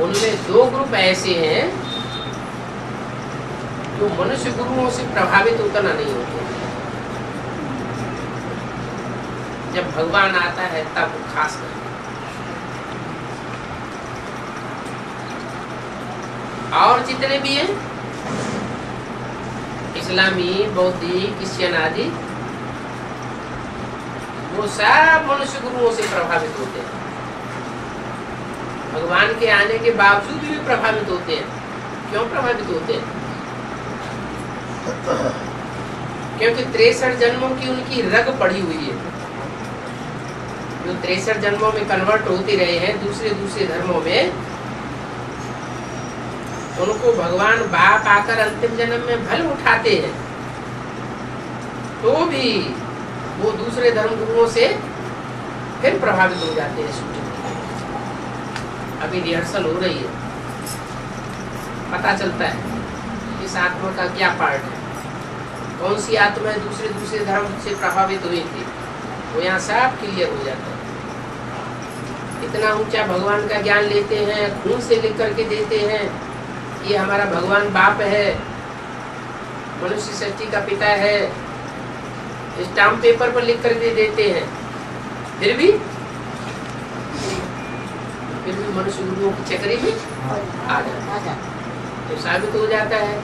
उनमें दो ग्रुप ऐसे हैं जो मनुष्य गुरुओं से प्रभावित उतना नहीं होते। जब भगवान आता है तब खास कर और जितने भी हैं इस्लामी, बौद्धिक, क्रिश्चियन आदि, वो सब मनुष्य गुरुओं से प्रभावित होते हैं। भगवान के आने के बावजूद भी प्रभावित होते हैं। क्यों प्रभावित होते हैं? क्योंकि 63 जन्मों की उनकी रग पड़ी हुई है। जो 63 जन्मों में कन्वर्ट होते रहे हैं दूसरे दूसरे धर्मों में, उनको भगवान बाप आकर अंतिम जन्म में भले उठाते हैं तो भी वो दूसरे धर्म गुरुओं से फिर प्रभावित हो जाते हैं। अभी रिहर्सल हो रही है, पता चलता है इस आत्मा का क्या पार्ट है, कौन सी आत्मा दूसरे दूसरे धर्म से प्रभावित हुई थी, वो यहाँ सब क्लियर हो जाता है। इतना ऊंचा भगवान का ज्ञान लेते हैं, खून से लिख करके देते हैं, ये हमारा भगवान बाप है, मनुष्य सृष्टि का पिता है, स्टाम्प पेपर पर लिख कर दे देते हैं, फिर भी मनुष्य गुरुओं की चक्री में आ जाता है। तो साबित हो जाता है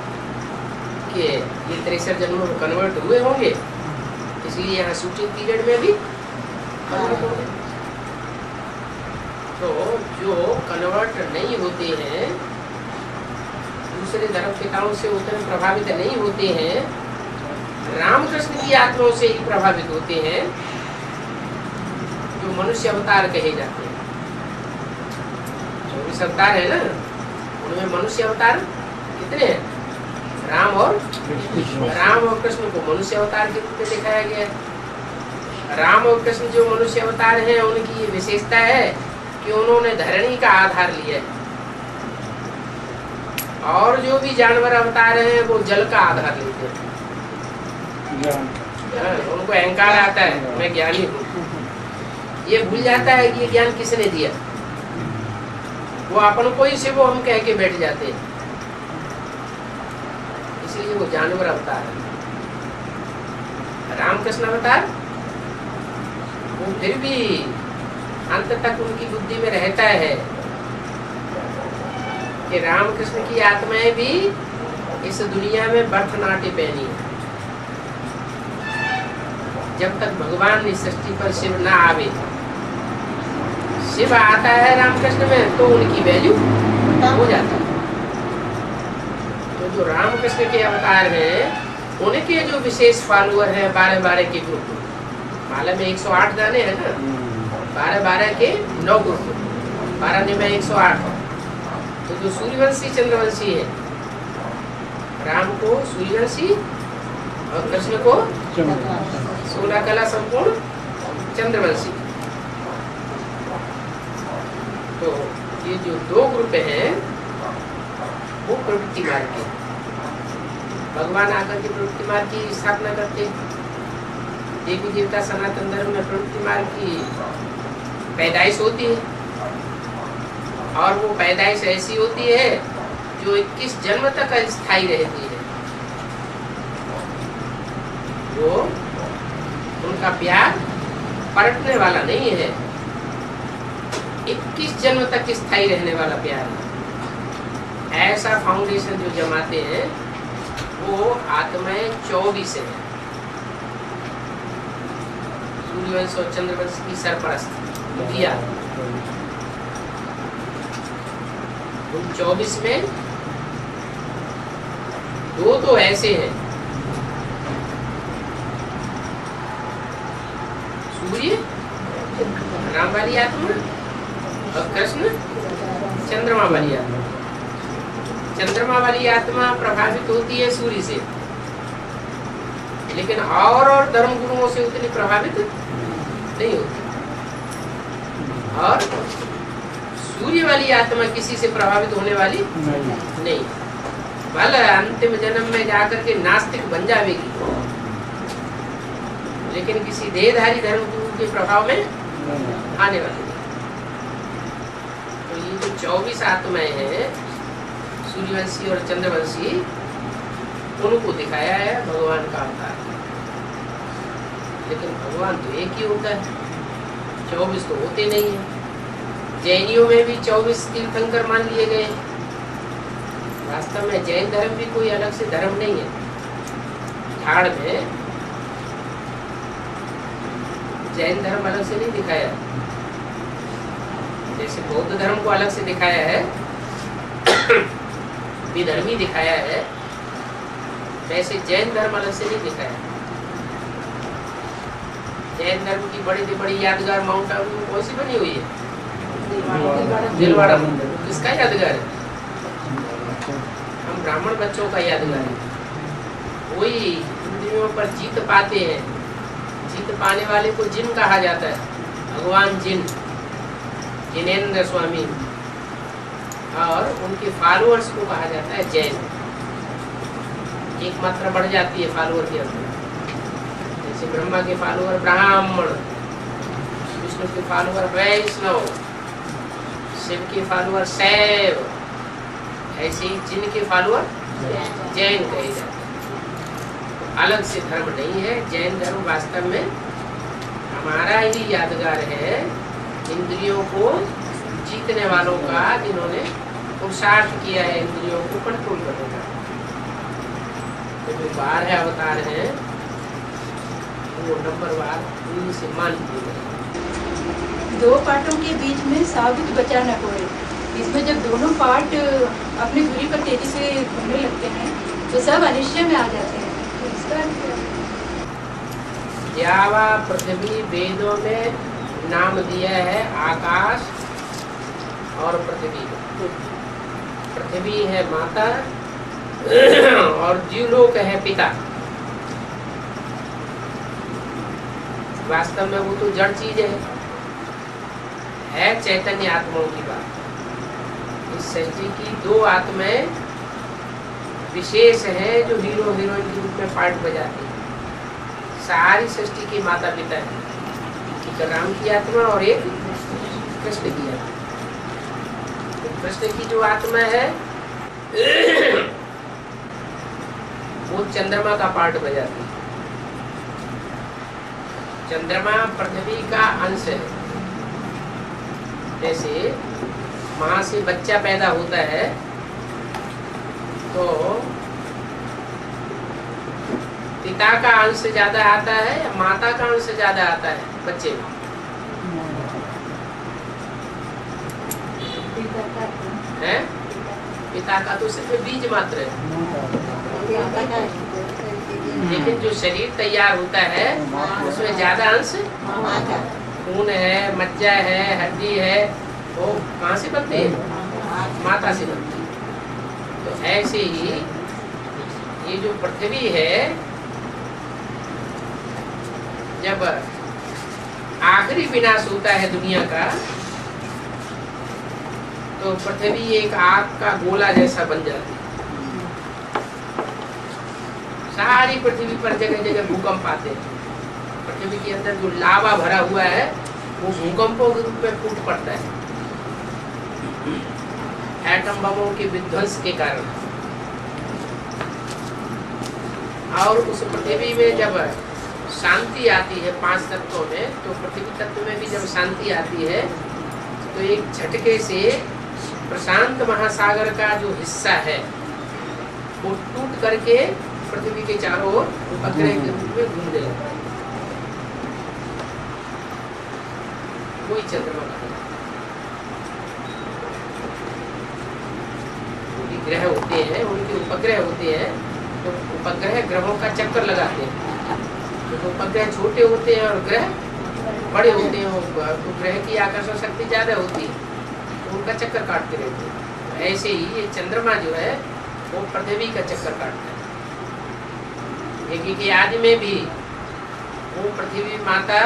कि ये 63 जन्मों में कन्वर्ट हुए होंगे, इसलिए यहाँ शूटिंग पीरियड में भी कन्वर्ट होंगे। तो जो कन्वर्ट नहीं होते हैं, दूसरे धर्म पिताओं से उतने प्रभावित नहीं होते हैं, रामकृष्ण की आत्माओं से ही प्रभावित होते हैं, जो मनुष्य अवतार कहे जाते हैं। 24 अवतार है ना, उनमें मनुष्य अवतार कितने हैं? राम और कृष्ण को मनुष्य अवतार के रूप में दिखाया गया है। राम और कृष्ण जो मनुष्य अवतार हैं, उनकी ये विशेषता है कि उन्होंने धरणी का आधार लिया है, और जो भी जानवर अवतार हैं वो जल का आधार लेते हैं। उनको अहंकार आता है, मैं ज्ञानी हूँ, ये भूल जाता है कि ये ज्ञान किसने दिया। वो अपन को ही से वो हम कह के बैठ जाते हैं, इसलिए वो जानवर अवतार है। रामकृष्ण अवतार वो फिर भी अंत तक उनकी बुद्धि में रहता है कि रामकृष्ण की आत्माएं भी इस दुनिया में बर्थ नाट्य पहनी है। जब तक भगवान इस सृष्टि पर शिव ना आवे, शिव आता है रामकृष्ण में तो उनकी वैल्यू हो जाता है। तो जो रामकृष्ण के अवतार हैं, उनके जो विशेष फॉलोअर हैं 12-12 के ग्रुप, माला में 108 गाने हैं ना, 12-12 के 9 ग्रुप, 12 में 108। तो जो सूर्यवंशी चंद्रवंशी है, राम को सूर्यवंशी और कृष्ण को 16 कला संपूर्ण चंद्रवंशी। तो ये जो दो ग्रुप हैं वो प्रवृत्ति मार्ग के, भगवान आकर के प्रवृत्ति मार्ग की स्थापना करते। देवी देवता सनातन धर्म में प्रवृत्ति मार्ग की पैदाइश होती है, और वो पैदाइश ऐसी होती है जो 21 जन्म तक स्थायी रहती है। वो उनका प्यार पलटने वाला नहीं है, 21 जन्म तक स्थायी रहने वाला प्यार है। ऐसा फाउंडेशन जो जमाते हैं वो आत्माएं 24 है। सूर्यवंश और चंद्रवंश की सरपरस्त मुखिया, उन 24 में दो तो ऐसे हैं, सूर्य राम वाली आत्मा और कृष्ण चंद्रमा वाली आत्मा। चंद्रमा वाली आत्मा प्रभावित होती है सूर्य से, लेकिन और धर्म गुरुओं से उतनी प्रभावित नहीं होती। और सूर्य वाली आत्मा किसी से प्रभावित होने वाली नहीं। भले अंतिम जन्म में जाकर के नास्तिक बन जाएगी, लेकिन किसी देहधारी धर्म गुरु के प्रभाव में आने वाली नहीं। तो ये जो 24 आत्माएं हैं, सूर्यवंशी और चंद्रवंशी, उनको दिखाया है भगवान का अवतार। लेकिन भगवान तो एक ही होता है, 24 तो होते नहीं है। जैनियों में भी 24 तीर्थंकर मान लिए गए। वास्तव में जैन धर्म भी कोई अलग से धर्म नहीं है। ठाड़ में जैन धर्म अलग से नहीं दिखाया, जैसे बौद्ध धर्म को अलग से दिखाया है, विधर्मी दिखाया है, वैसे जैन धर्म अलग से नहीं दिखाया। जैन धर्म की बड़ी से बड़ी यादगार माउंट आबू कौन सी बनी हुई है? दिलवाड़ा मंदिर। किसका यादगार है? हम ब्राह्मण बच्चों का यादगार है। वही इंद्रियों पर जीत पाते हैं। जीत पाने वाले को जिन कहा जाता है, भगवान जिन, जिनेंद्र स्वामी, और उनके फॉलोअर्स को कहा जाता है जैन। एक मात्रा बढ़ जाती है फॉलोअर के अंदर। जैसे ब्रह्मा के फॉलोअर ब्राह्मण, विष्णु के फॉलोअर वैष्णव, शिव के फॉलोअर शैव, ऐसे ही जिन के फॉलोअर जैन कहे जाते हैं। अलग से धर्म नहीं है। जैन धर्म वास्तव में हमारा ही यादगार है, इंद्रियों को जीतने वालों का, जिन्होंने पुरुषार्थ किया है इंद्रियों को कंट्रोल करने का। तो जो 12 अवतार हैं वो नंबरवार उनसे मान लिए गए। 2 पार्टों के बीच में साबित बचा न कोई। इसमें जब दोनों पार्ट अपनी दूरी पर तेजी से घूमने लगते हैं तो सब अनिश्चय में आ जाते हैं। तो इसका जावा पृथ्वी वेदों में नाम दिया है आकाश और पृथ्वी। पृथ्वी है माता और जीवलोक है पिता। वास्तव में वो तो जड़ चीज है चैतन्य आत्माओं की बात। इस सृष्टि की 2 आत्माएं विशेष हैं जो हीरो हीरोइन के रूप में पार्ट बजाती हैं। सारी सृष्टि के माता पिता है, एक राम की आत्मा और एक कृष्ण की आत्मा। तो कृष्ण की जो आत्मा है वो चंद्रमा का पार्ट बजाती है। चंद्रमा पृथ्वी का अंश है। जैसे माँ से बच्चा पैदा होता है तो पिता का अंश ज्यादा आता है या माता का अंश ज्यादा आता है बच्चे में? है? पिता का तो सिर्फ बीज मात्र है, लेकिन जो शरीर तैयार होता है उसमें ज्यादा अंश खून है, मज्जा है, हड्डी है, वो कहाँ से बनते हैं? माता से बनती है। तो ऐसे ही ये जो पृथ्वी है, जब आखिरी विनाश होता है दुनिया का तो पृथ्वी एक आग का गोला जैसा बन जाती है। सारी पृथ्वी पर जगह जगह भूकंप आते हैं। पृथ्वी के अंदर जो लावा भरा हुआ है वो भूकंपों के रूप में फूट पड़ता है एटम बमों के विध्वंस के कारण। और उस पृथ्वी में जब शांति आती है 5 तत्वों में, तो पृथ्वी तत्व में भी जब शांति आती है तो एक झटके से प्रशांत महासागर का जो हिस्सा है वो टूट करके पृथ्वी के चारों ओर उपग्रह के रूप में घूमने लगता है। कोई चंद्रमा का ग्रह होते हैं, उनके उपग्रह होते हैं, तो उपग्रह ग्रहों का चक्कर लगाते हैं। तो उपग्रह छोटे होते हैं और ग्रह बड़े होते हैं, तो ग्रह की आकर्षण शक्ति ज्यादा होती है, तो उनका चक्कर काटते रहते हैं। तो ऐसे ही ये चंद्रमा जो है वो पृथ्वी का चक्कर काटता है। कि आदि में भी वो पृथ्वी माता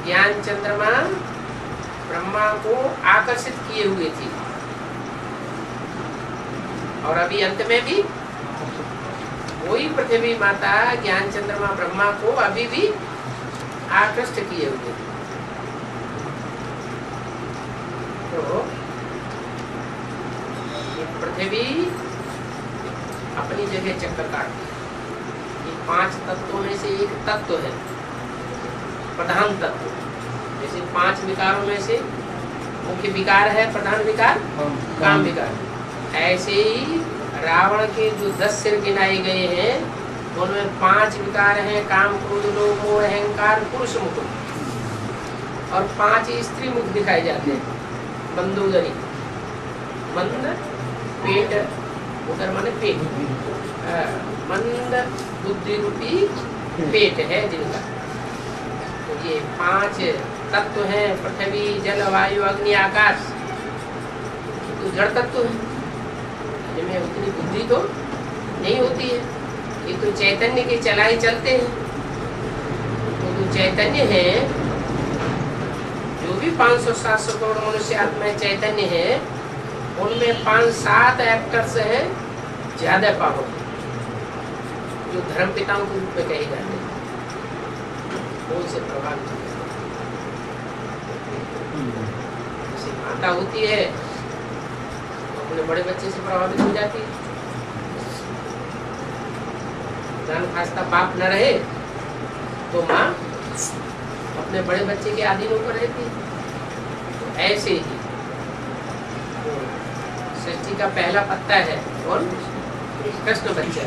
ज्ञान चंद्रमा ब्रह्मा को आकर्षित किए हुए थी, और अभी अंत में भी वही पृथ्वी माता ज्ञान चंद्रमा ब्रह्मा को अभी भी आकृष्ट किए हुए थे। तो पृथ्वी अपनी जगह चक्कर काटती है। ये 5 तत्वों में से एक तत्व है, प्रधान तत्व। जैसे 5 विकारों में से मुख्य विकार है प्रधान विकार, काम विकार। ऐसे ही रावण के जो 10 सिर गिनाए गए हैं उनमें 5 विकार हैं, काम क्रोध लोभ मोह अहंकार पुरुष मुख, और 5 स्त्री मुख दिखाए जाते हैं। मंदोदरी, मंद पेट, उदर माने पेट, मंद बुद्धि रूपी पेट है जिनका। तो ये 5 तत्व हैं, पृथ्वी जल वायु अग्नि आकाश। तो जड़ तत्व है, इनमें उतनी बुद्धि तो नहीं होती है, ये तो चैतन्य के चलाए चलते हैं। तो जो चैतन्य है, जो भी 500-700 करोड़ मनुष्य आत्माएं चैतन्य है, उनमें 5-7 एक्टर्स हैं ज्यादा पावर, जो धर्म पिताओं के रूप में कहे जाते हैं, वो उनसे प्रभावित होते हैं। जैसे माता होती है तो अपने बड़े बच्चे से प्रभावित हो जाती है। जान खास्ता बाप न रहे तो माँ अपने बड़े बच्चे के अधीन होकर रहती है। तो ऐसे ही सृष्टि का पहला पत्ता है कौन? कृष्ण बच्चा।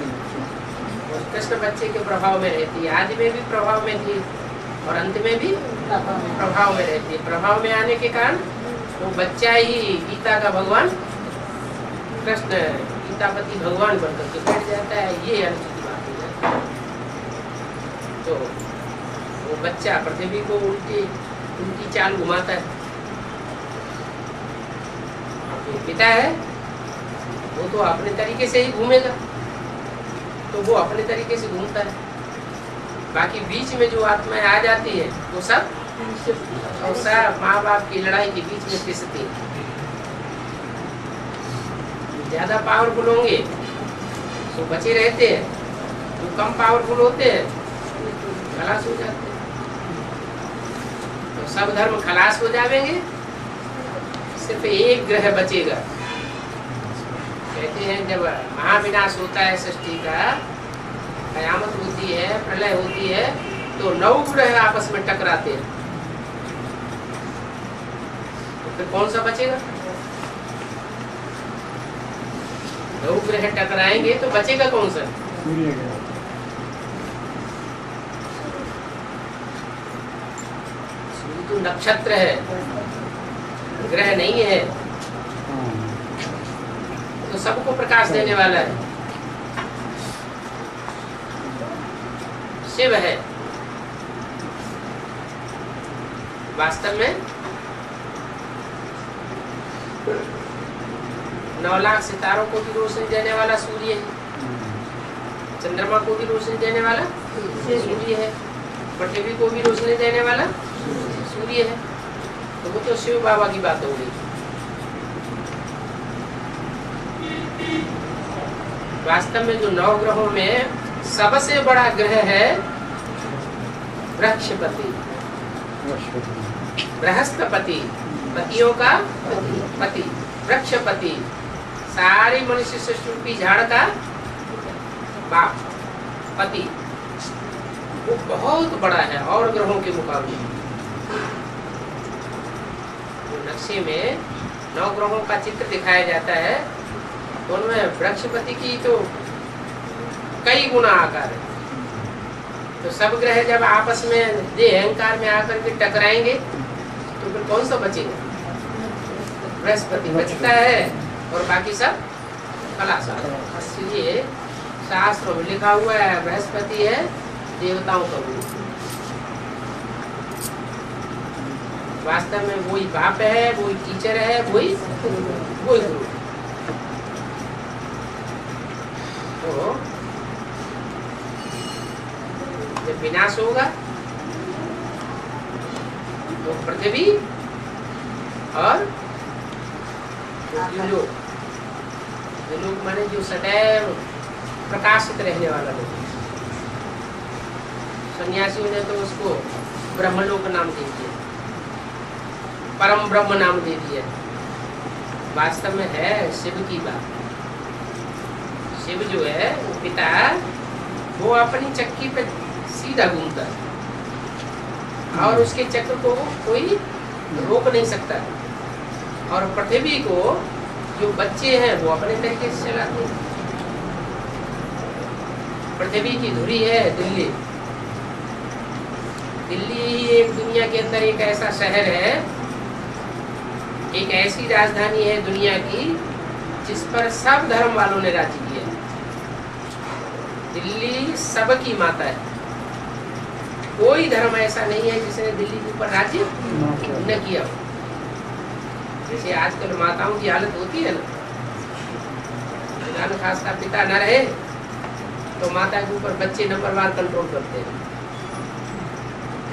और कृष्ण बच्चे के प्रभाव में रहती है, आदि में भी प्रभाव में थी और अंत में भी प्रभाव में रहती है। प्रभाव में आने के कारण वो बच्चा ही गीता का भगवान कृष्ण, गीतापति भगवान बनकर के बैठ जाता है। ये अर्थ की बात है। तो वो बच्चा पृथ्वी को उनकी चाल घुमाता है। पिता है वो तो अपने तरीके से ही घूमेगा, तो वो अपने तरीके से घूमता है। बाकी बीच में जो आत्माएं आ जाती है वो सब माँ बाप की लड़ाई के बीच में पिसती है। ज्यादा पावरफुल होंगे तो बचे रहते हैं, जो कम पावरफुल होते हैं खलास हो जाते हैं। तो सब धर्म खलास हो जाएंगे, सिर्फ एक ग्रह बचेगा। कहते हैं जब महाविनाश होता है सृष्टि का, कयामत होती है, प्रलय होती है, तो 9 ग्रह आपस में टकराते हैं। तो फिर कौन सा बचेगा? 9 ग्रह टकराएंगे तो बचेगा कौन सा? सूर्य तो नक्षत्र है, ग्रह नहीं है। तो सबको प्रकाश देने वाला है, शिव है। वास्तव में 9 लाख सितारों को भी रोशनी देने वाला सूर्य है, चंद्रमा को भी रोशनी देने वाला सूर्य है, पृथ्वी को भी रोशनी देने वाला सूर्य है। तो वो तो शिव बाबा की बात हो गई। वास्तव में जो 9 ग्रहों में सबसे बड़ा ग्रह है बृहस्पति, बृहस्पति, पतियों का पति, बृहस्पति, सारी मनुष्य सृष्टि की झाड़ का बाप, पति। वो बहुत बड़ा है और ग्रहों के मुकाबले। नक्शे में 9 ग्रहों का चित्र दिखाया जाता है, उनमें बृहस्पति की तो कई गुना आकार है। तो सब ग्रह जब आपस में देह अहंकार में आकर के टकराएंगे तो फिर कौन सा बचेगा? बृहस्पति बचता है और बाकी सब खलास। इसलिए शास्त्रों में लिखा हुआ है बृहस्पति है देवताओं का गुरु। वास्तव में वही बाप है, वही टीचर है, वही गुरु। तो जब विनाश होगा तो पृथ्वी और लोग माने जो सदैव प्रकाशित रहने वाला लोग, सन्यासियों ने तो उसको ब्रह्मलोक नाम दे दिया, परम ब्रह्म नाम दे दिया। वास्तव में है शिव की बात। शिव जो है वो पिता, वो अपनी चक्की पे सीधा घूमता है और उसके चक्र को कोई रोक नहीं सकता। और पृथ्वी को जो बच्चे हैं वो अपने तरीके से चलाते हैं। पृथ्वी की धुरी है दिल्ली। दिल्ली ही एक दुनिया के अंदर एक ऐसा शहर है, एक ऐसी राजधानी है दुनिया की जिस पर सब धर्म वालों ने राज्य किया। दिल्ली सबकी माता है। कोई धर्म ऐसा नहीं है जिसने दिल्ली के ऊपर राज्य न किया हो। जैसे आजकल माताओं की हालत होती है ना, खासका पिता न रहे तो माता के ऊपर बच्चे नंबरवार कंट्रोल करते हैं।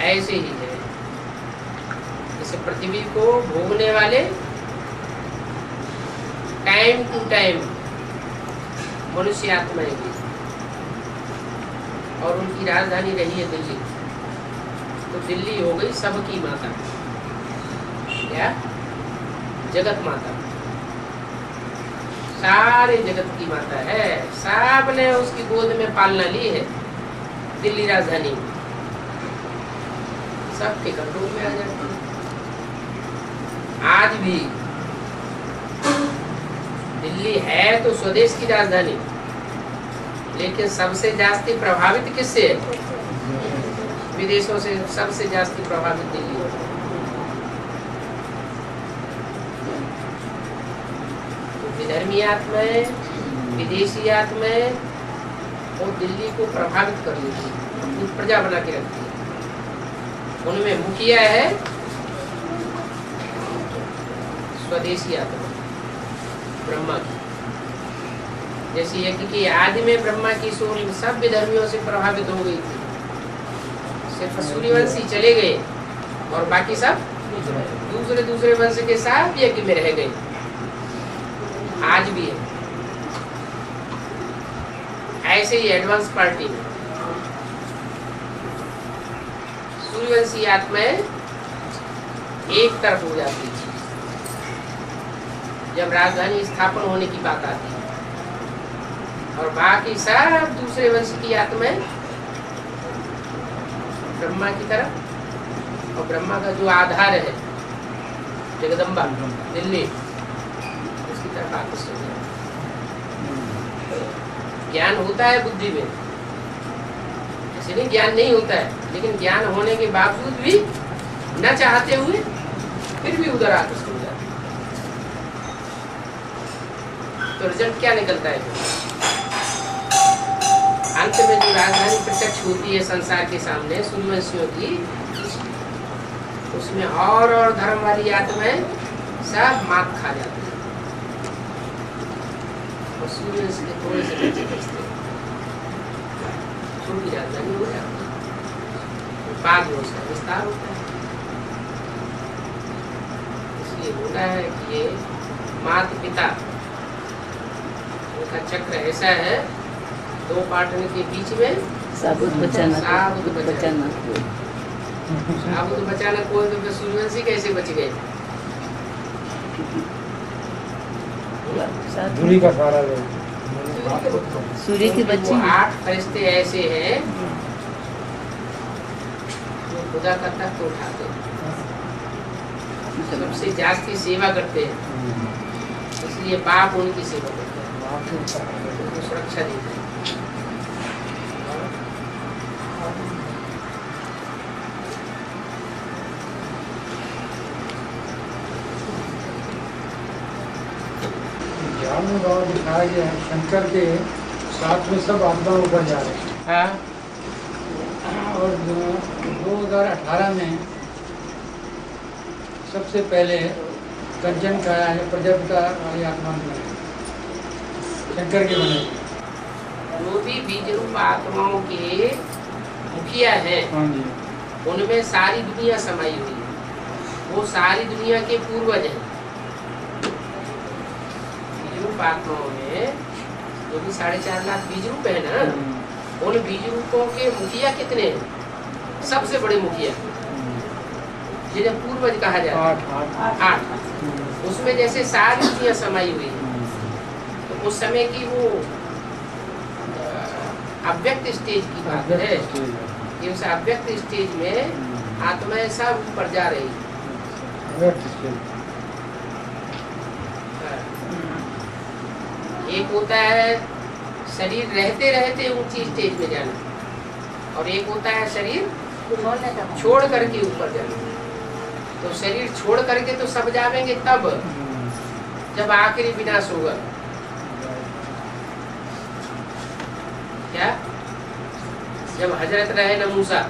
ऐसे ही है, जैसे पृथ्वी को भोगने वाले टाइम टू टाइम मनुष्य आत्माएं भी, और उनकी राजधानी रही है दिल्ली। तो दिल्ली हो गई सबकी माता, क्या जगत माता, सारे जगत की माता है। सब ने उसकी गोद में पालना ली है दिल्ली राजधानी में। सबके कंट्रोल में आ जाती है। आज भी दिल्ली है तो स्वदेश की राजधानी, लेकिन सबसे जास्ती प्रभावित किससे है? विदेशों से सबसे जास्ती प्रभावित दिल्ली है। विधर्मी आत्माएं, विदेशी आत्माएं और दिल्ली को प्रभावित कर लेती है, अपनी प्रजा बना के रखती है। उनमें मुखिया है स्वदेशी आत्मा, ब्रह्मा की। जैसे यज्ञ की आदि में ब्रह्मा की सूर्य सब विधर्मियों से प्रभावित हो गई थी। सिर्फ सूर्यवंशी चले गए और बाकी सब दूसरे वंश के साथ यज्ञ में रह गए। आज भी है ऐसे ही। एडवांस पार्टी में सूर्यवंशी आत्माएं एक तरफ हो जाती थी जब राजधानी स्थापन होने की बात आती है, और बाकी सब दूसरे वंश की आत्माएं ब्रह्मा की तरफ, और ब्रह्मा का जो आधार है जगदम्बा दिल्ली, उसकी तरफ आकर्षित हो जाती है। ज्ञान होता है बुद्धि में, ऐसे नहीं ज्ञान नहीं होता है, लेकिन ज्ञान होने के बावजूद भी न चाहते हुए फिर भी उधर आकर्षित हो जाते। तो रिजल्ट क्या निकलता है? अंत में जो राजधानी प्रत्यक्ष होती है संसार के सामने सूर्यवंशियों की, उसमें और धर्म वाली आत्माएं सब मात खा जाती है और सूर्यवंश के थोड़े से बच्चे बचते हैं, छोटी राजधानी हो जाती है। बाद में उसका विस्तार होता है। इसलिए होता है कि ये माता पिता उनका चक्र ऐसा है, दो पार्टनर के बीच में साबुत बचाना कोई। तो फिर सूर्यवंशी कैसे बच गए? धुरी का सारा सूर्य की बच्ची। 8 फरिश्ते ऐसे हैं जो खुदा का तख्त उठाते हैं, सबसे जास्ती सेवा करते हैं। इसलिए बाप उनकी सेवा करते हैं, उनको सुरक्षा देते हैं। ध्यान में बाबा दिखाया गया है, शंकर के साथ में सब आत्मा ऊपर जा रहे हैं। और 2018 में सबसे पहले कंचन का है प्रजापिता वाली आत्मा में शंकर के बने। जो भी बीज रूप आत्माओं के मुखिया हैं, हाँ जी, उनमें सारी दुनिया समाई हुई है। वो सारी दुनिया के पूर्वज हैं। बीज रूप आत्माओं में जो भी 4.5 लाख बीज रूप है ना, उन बीज रूपों के मुखिया कितने हैं? सबसे बड़े मुखिया जिन्हें पूर्वज कहा जाता है 8। उसमें जैसे सारी दुनिया समाई हुई है, तो उस समय की वो अव्यक्त स्टेज की बात है। ये उस अव्यक्त स्टेज में आत्माएं सब ऊपर जा रही है। एक होता है शरीर रहते रहते ऊंची स्टेज में जाना, और एक होता है शरीर छोड़ करके ऊपर जाना। तो शरीर छोड़ करके तो सब जाएंगे तब जब आखिरी विनाश होगा। क्या? जब हजरत रहे न मूसा,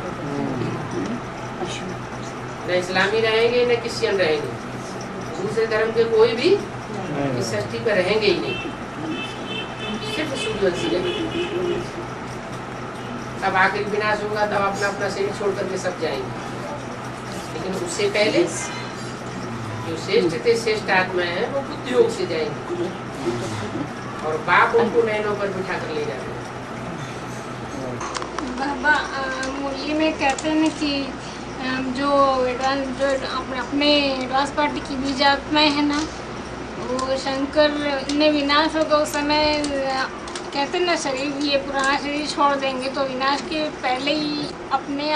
न इस्लामी रहेंगे न क्रिश्चियन रहेंगे, दूसरे धर्म के कोई भी इस सृष्टि पर रहेंगे ही नहीं, सिर्फ सूर्यवंशी रहेंगे। तब आखिर विनाश होगा, तब अपना अपना शरीर छोड़ करके सब जाएंगे। लेकिन उससे पहले जो श्रेष्ठ थे, श्रेष्ठ आत्मा है, वो बुद्धि योग से जाएंगे और बाप उनको नैनों पर बिठा कर ले जाते हैं। बाबा मुरली में कहते हैं कि जो अपने एडवांस पार्टी की बीज आत्माएं है ना, वो शंकर ने विनाश होगा उस समय कहते हैं ना, शरीर ये पुराना शरीर छोड़ देंगे तो विनाश के पहले ही अपने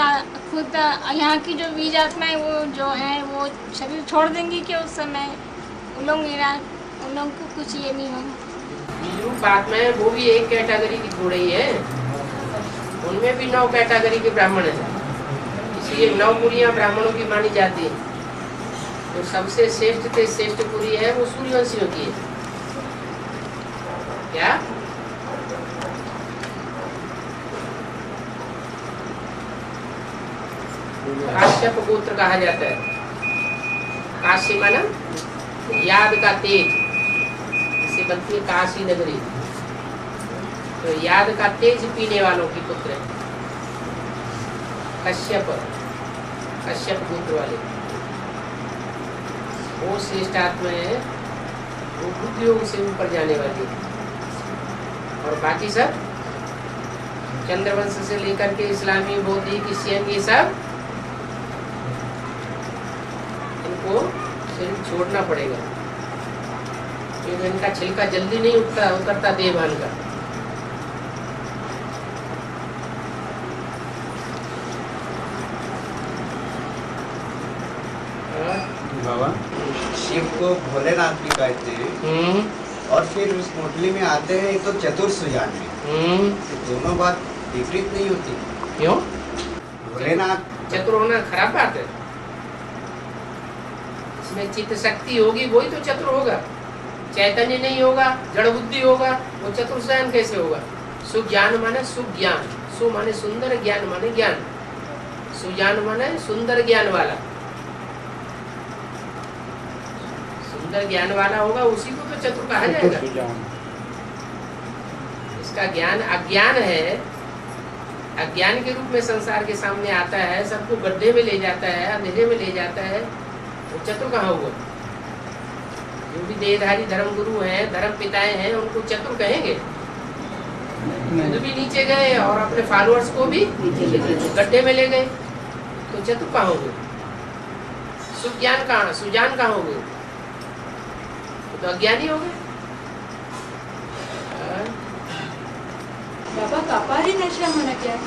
खुद यहाँ की जो बीज आत्माएं वो जो है वो शरीर छोड़ देंगी कि उस समय उन लोग को कुछ ये नहीं होगा। बीजरूप आत्माएं वो भी एक कैटेगरी की थोड़ी ही है, उनमें भी 9 कैटेगरी के ब्राह्मण हैं, इसलिए 9 पुरियां ब्राह्मणों की मानी जाती है। तो सबसे श्रेष्ठ थे श्रेष्ठ पुरी है वो सूर्यवंशियों की है। क्या? काश्यप गोत्र कहा जाता है। काशी माना याद का तेज, इससे बनती है काशी नगरी। तो याद का तेज पीने वालों की पुत्र है कश्यप, कश्यप गोत्र वाले। वो श्रेष्ठ आत्मा है, वो बुद्धि योग से ऊपर जाने वाली है। और बाकी सब चंद्रवंश से लेकर के इस्लामी, बौद्धी, क्रिश्चियन, ये सब इनको शरीर छोड़ना पड़ेगा, क्योंकि इनका छिलका जल्दी नहीं उतरता देहभान का। बाबा शिव को भोलेनाथ भी कहते हैं, और फिर उस मुरली में आते हैं तो चतुर्सुजान में, तो दोनों बात विपरीत नहीं होती? क्यों? भोलेनाथ चतुर होना खराब बात है? इसमें चित्त शक्ति होगी वही तो चतुर होगा। चैतन्य नहीं होगा, जड़ बुद्धि होगा, वो चतुर्सुजान कैसे होगा? सुज्ञान माने सुज्ञान, सु माने सुंदर, ज्ञान माने ज्ञान। सुजान माने सुंदर ज्ञान वाला, ज्ञान वाला होगा उसी को तो चतुर कहा जाएगा। इसका ज्ञान अज्ञान है, अज्ञान के रूप में संसार के सामने आता है, सबको गड्ढे में ले जाता है, अंधेरे में ले जाता है, वो चतुर कहाँ हुआ? जो भी देहधारी धर्म गुरु हैं, धर्म पिताएं हैं, उनको चतुर कहेंगे? खुद भी नीचे गए और अपने फॉलोअर्स को भी गड्ढे में ले गए, तो चतुर कहाँ हो गए? सुज्ञान कहाँ, सुजान कहाँ हो गए? तो अज्ञानी हो गए। बाबा कापारी नशा माना क्या है?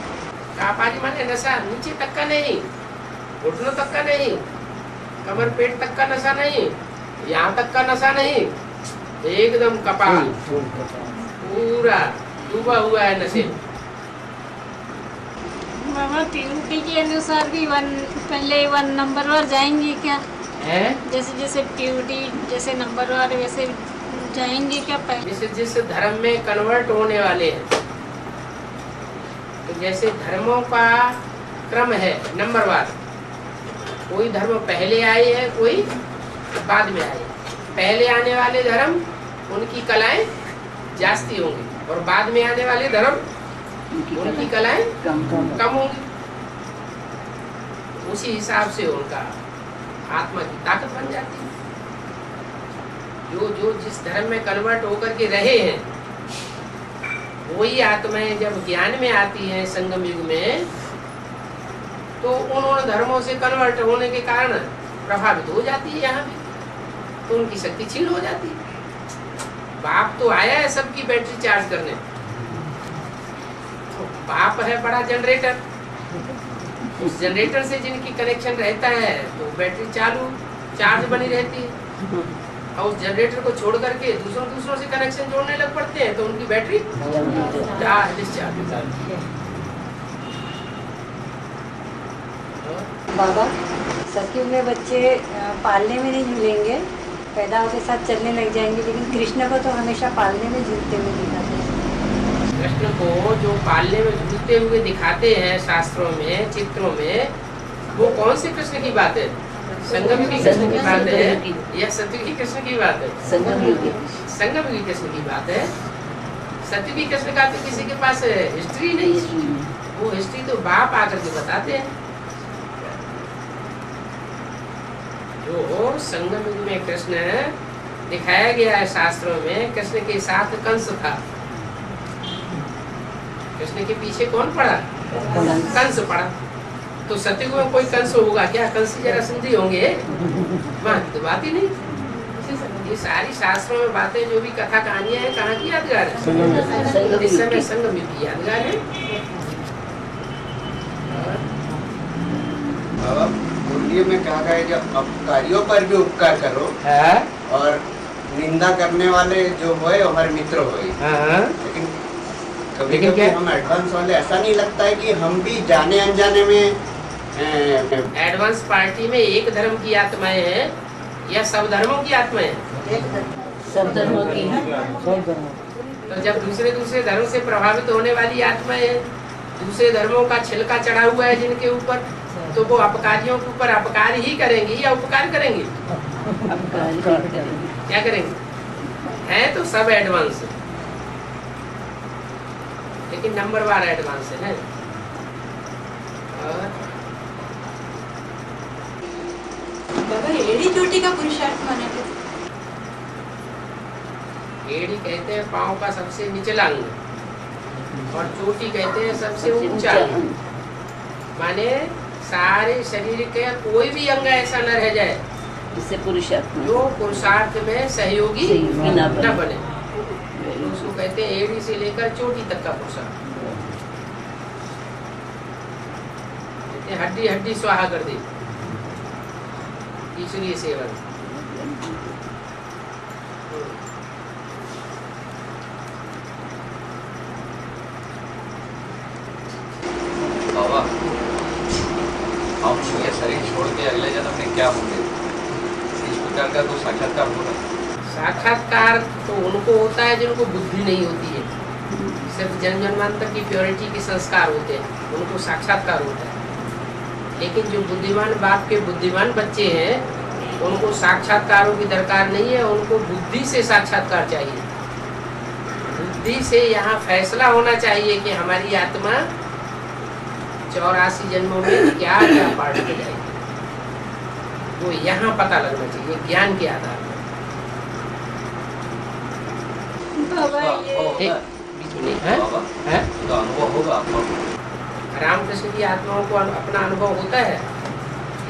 कापारी माने नशा नीचे तक का नहीं, घुटनों तक का नहीं, कमर पेट तक का नशा नहीं, यहाँ तक का नशा नहीं, एकदम कपाल पूरा डूबा हुआ है नशे में। बाबा टीयूटी के अनुसार भी पहले 1 नंबर पर जाएंगे क्या? है? जैसे जैसे टीयूटी जैसे नंबर वाले वैसे जाएंगे क्या? पहले जिस धर्म में कन्वर्ट होने वाले हैं, तो जैसे धर्मों का क्रम है नंबरवार, कोई धर्म पहले आए हैं, कोई बाद में आए। पहले आने वाले धर्म उनकी कलाएं जास्ती होंगी, और बाद में आने वाले धर्म उनकी कलाएं कम होंगी। उसी हिसाब से उनका आत्मा की ताकत बन जाती है। जो जिस धर्म में कन्वर्ट होकर के रहे हैं, वही आत्माएं जब ज्ञान में आती हैं संगम युग में, तो उन धर्मों से कन्वर्ट होने के कारण प्रभावित हो जाती है यहाँ भी, तो उनकी शक्ति क्षीण हो जाती है। बाप तो आया है सबकी बैटरी चार्ज करने, तो बाप है बड़ा जनरेटर, उस जनरेटर से जिनकी कनेक्शन रहता है तो बैटरी चालू चार्ज बनी रहती है, और उस जनरेटर को छोड़ करके दूसरों से कनेक्शन जोड़ने लग पड़ते हैं तो उनकी बैटरी डिस्चार्ज हो जाती है। बाबा, सतयुग में बच्चे पालने में नहीं झूलेंगे, पैदा होकर साथ चलने लग जाएंगे, लेकिन कृष्ण को तो हमेशा पालने में झूलते हुए दिखाते हैं। कृष्ण को जो पालने में झूलते हुए दिखाते हैं शास्त्रों में, चित्रों में, वो कौन से कृष्ण की बात है? संगम की कृष्ण की बात है या सतयुगी कृष्ण की बात है? संगम की कृष्ण की बात है। सतयुगी कृष्ण का तो किसी के पास हिस्ट्री नहीं, वो हिस्ट्री तो बाप आकर के बताते हैं। जो संगम युग में कृष्ण दिखाया गया है शास्त्रों में, कृष्ण के साथ कंस था। कृष्ण के पीछे कौन पड़ा? कंस पड़ा। तो सतयुग में कोई कंस होगा क्या? कंस जरा संधि होंगे? वहाँ तो बात ही नहीं। ये सारी शास्त्रों में बातें जो भी कथा कहानियां हैं, कहाँ की यादगार है? इस समय संगम युग की यादगार है। मुरली में कहा गया है जब अपकारियों पर भी उपकार करो और निंदा करने वाले जो होए हमारे मित्र होए। लेकिन कभी कभी हम एडवांस वाले ऐसा नहीं लगता है कि हम भी जाने अनजाने में एडवांस पार्टी में एक धर्म की आत्माएं हैं या सब धर्मों की आत्माएं? सब धर्मों की। तो जब दूसरे धर्म से प्रभावित होने वाली आत्माएं हैं, दूसरे धर्मों का छिलका चढ़ा हुआ है जिनके ऊपर, तो वो अपकारियों के ऊपर अपकार ही करेंगी या उपकार करेंगी? क्या करेंगे? है तो सब एडवांस, लेकिन नंबरवार एडवांस है। बाबा, एड़ी चोटी का पुरुषार्थ माना क्या? एड़ी कहते हैं पाँव का सबसे निचला अंग, और चोटी कहते हैं सबसे ऊंचा अंग। माने सारे शरीर के कोई भी अंग ऐसा न रह जाए जिससे पुरुषार्थ जो पुरुषार्थ में सहयोगी न बने। उसको कहते हैं एड़ी से लेकर चोटी तक का पुरुषार्थ। हड्डी हड्डी स्वाहा कर दी ईश्वरीय सेवन। बाबा, हम ये शरीर छोड़ के अगले जन्म में क्या होंगे? इस प्रकार का तो साक्षात्कार होगा। साक्षात्कार तो उनको होता है जिनको बुद्धि नहीं होती है, सिर्फ जन्म जन्मांतर की प्योरिटी के संस्कार होते हैं, उनको साक्षात्कार होता है। लेकिन जो बुद्धिमान बाप के बुद्धिमान बच्चे हैं, उनको साक्षात्कारों की दरकार नहीं है, उनको बुद्धि से साक्षात्कार चाहिए। बुद्धि से यहाँ फैसला होना चाहिए कि हमारी आत्मा 84 जन्मों में क्या क्या पार्ट में जाएगी, वो यहाँ पता लगना चाहिए ज्ञान के आधार पर। बाबा, ये अनुभव होगा आपको। रामकृष्ण की आत्माओं को अपना अनुभव होता है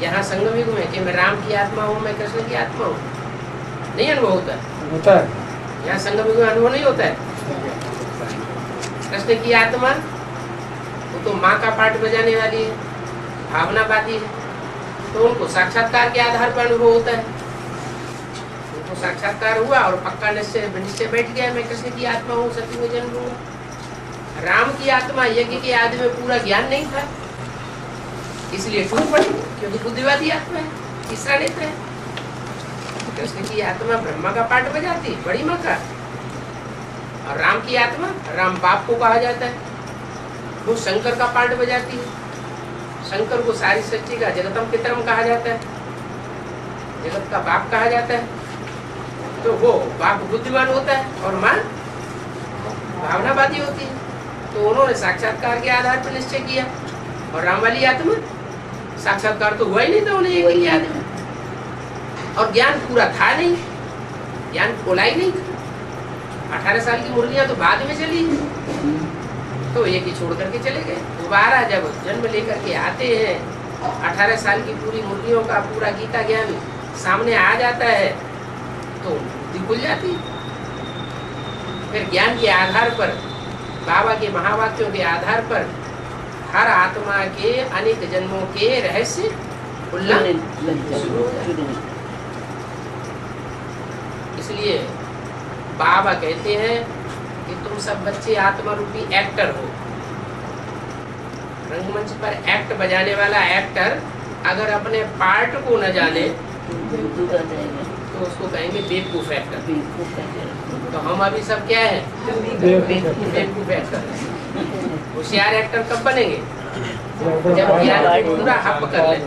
यहाँ संगम युग में कि मैं राम की आत्मा हूँ, मैं कृष्ण की आत्मा हूँ? नहीं अनुभव होता है। यहाँ संगम युग में अनुभव नहीं होता है। कृष्ण की आत्मा वो तो माँ का पाठ बजाने वाली है, भावनावादी है, तो उनको साक्षात्कार के आधार पर अनुभव होता है। उनको साक्षात्कार हुआ और पक्का निश्चय बैठ गया, मैं कृष्ण की आत्मा हूँ, सत्य में जन्म लूंगा। राम की आत्मा यज्ञ के आदि में पूरा ज्ञान नहीं था, इसलिए टूट पड़ी, क्योंकि बुद्धिवादी आत्मा है, तीसरा नेत्र है। कृष्ण की आत्मा ब्रह्मा का पाठ बजाती, बड़ी माँ का, और राम की आत्मा राम बाप को कहा जाता है, वो शंकर का पाठ बजाती है। शंकर को सारी सृष्टि का जगतम पितरम कहा जाता है, जगत का बाप कहा जाता है। तो वो बाप बुद्धिमान होता है और माँ भावनावादी होती है। तो उन्होंने साक्षात्कार के आधार पर निश्चय किया, और राम वाली आत्मा साक्षात्कार तो हुआ ही नहीं था उन्हें एक ही आदमी, और ज्ञान पूरा था नहीं, ज्ञान खोला ही नहीं था। 18 साल की मुरलियां तो बाद में चली, तो एक ही छोड़ करके चले गए। दोबारा जब जन्म लेकर के आते हैं, 18 साल की पूरी मुरलियों का पूरा गीता ज्ञान सामने आ जाता है, तो बुद्धि खुल जाती। फिर ज्ञान के आधार पर बाबा के महावाक्यों के आधार पर हर आत्मा के अनेक जन्मों के रहस्य उल्लंघन शुरू हो जाते हैं। इसलिए बाबा कहते हैं कि तुम सब बच्चे आत्मा रूपी एक्टर हो। रंगमंच पर एक्ट बजाने वाला एक्टर अगर अपने पार्ट को न जाने तो उसको कहेंगे बेवकूफ एक्टर। तो हम अभी सब क्या है? बेवकूफ एक्टर। होशियार एक्टर कब बनेंगे? जब ज्ञान पूरा हप कर ले।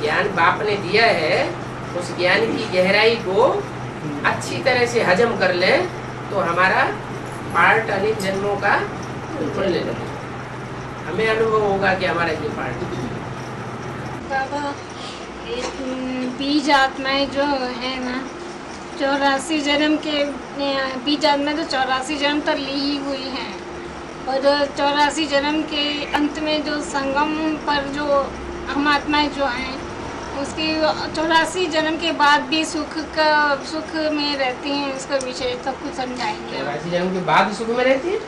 ज्ञान बाप ने दिया है, उस ज्ञान की गहराई को अच्छी तरह से हजम कर ले तो हमारा पार्ट अनेक जन्मों का खुलने लगे। हमें अनुभव होगा कि हमारा ये पार्ट। बाबा बीज आत्माएं जो है ना, 84 जन्म के बीज आत्माएं तो 84 जन्म तक ली ही हुई हैं, और 84 जन्म के अंत में जो संगम पर जो हम आत्माएं जो हैं उसकी 84 जन्म के बाद भी सुख में रहती हैं। इसका विषय सब कुछ समझाएंगे। 84 जन्म के बाद सुख में रहती है?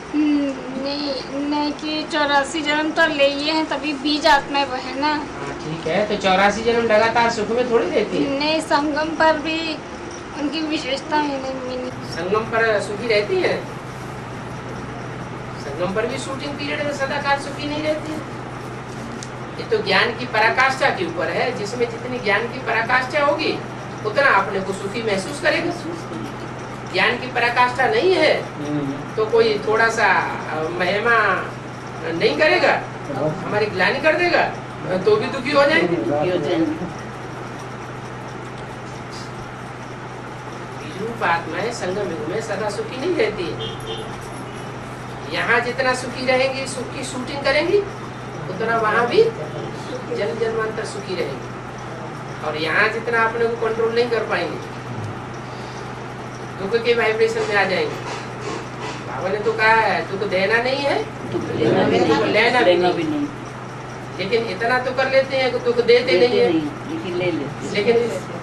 नहीं कि 84 जन्म तो ले ये हैं, तभी बीज आत्माएं वो है ना। ठीक है, तो 84 जन्म लगातार सुख में थोड़ी रहती है? नहीं, संगम पर भी उनकी विशेषता है। संगम पर सुखी रहती है? संगम पर भी शूटिंग पीरियड में सदाकाल सुखी नहीं रहती है। ये तो ज्ञान की पराकाष्ठा के ऊपर है। जिसमें जितनी ज्ञान की पराकाष्ठा होगी उतना अपने को सुखी महसूस करेगा। ज्ञान की पराकाष्ठा नहीं है तो कोई थोड़ा सा महिमा नहीं करेगा, हमारी ग्लानि कर देगा तो भी दुखी हो जाएंगे। बीजरूप आत्माएं संगम युग में सदा सुखी नहीं रहती है। यहाँ जितना सुखी रहेंगी, सुख की शूटिंग करेंगी, उतना वहाँ भी जन्म जन्मांतर सुखी रहेंगे। और यहाँ जितना अपने को कंट्रोल नहीं कर पाएंगे, दुख के वाइब्रेशन में आ जाएंगे। बाबा ने तो कहा है दुख देना नहीं है, दुख लेना भी नहीं। लेकिन इतना तो कर लेते हैं कि दुख देते नहीं है, लेकिन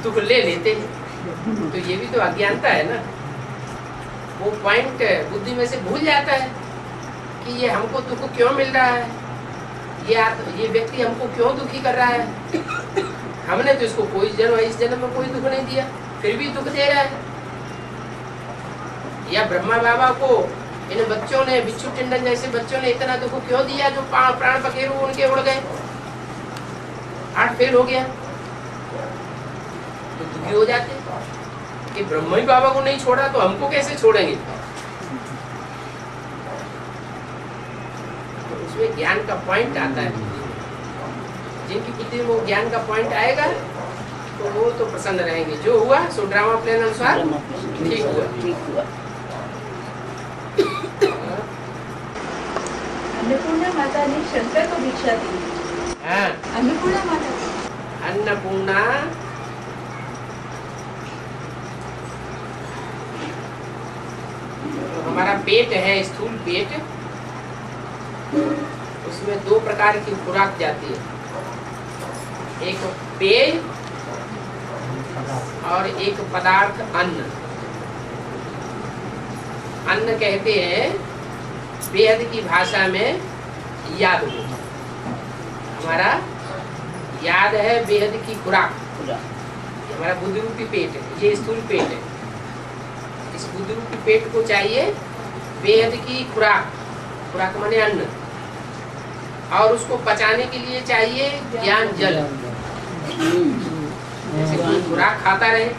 दुख ले लेते हैं। तो ये भी तो अज्ञानता है ना। वो पॉइंट बुद्धि में से भूल जाता है कि ये हमको दुख क्यों मिल रहा है, ये व्यक्ति हमको क्यों दुखी कर रहा है। हमने तो इसको कोई जन्म, इस जन्म में कोई दुख नहीं दिया, फिर भी दुख दे रहा है। या ब्रह्मा बाबा को इन बच्चों ने, बिच्छू टिंडन जैसे बच्चों ने इतना दुख क्यों दिया जो प्राण पखेरु उनके उड़ गए, हार्ट फेल हो गया, तो दुखी हो जाते कि ब्रह्मा ही बाबा को नहीं छोड़ा तो हमको कैसे छोड़ेंगे। उसमें ज्ञान का पॉइंट आता है। जिनकी बुद्धि में वो ज्ञान का पॉइंट आएगा तो वो तो प्रसन्न रहेंगे। जो हुआ सो ड्रामा प्लान अनुसार ठीक हुआ। अन्नपूर्णा माता ने शंकर को दीक्षा दी। अन्नपूर्णा माता, अन्नपूर्णा हमारा पेट है, स्थूल पेट, उसमें दो प्रकार की खुराक जाती है, एक पेय और एक पदार्थ अन्न। अन्न कहते हैं वेद की भाषा में याद को। हमारा याद है वेद की खुराक, हमारा बुद्धि रूपी पेट है, ये स्थूल पेट है। इस बुद्धि रूपी पेट को चाहिए वेद की खुराक, खुराक माने अन्न, और उसको पचाने के लिए चाहिए ज्ञान जल। जैसे कोई खुराक खाता रहे,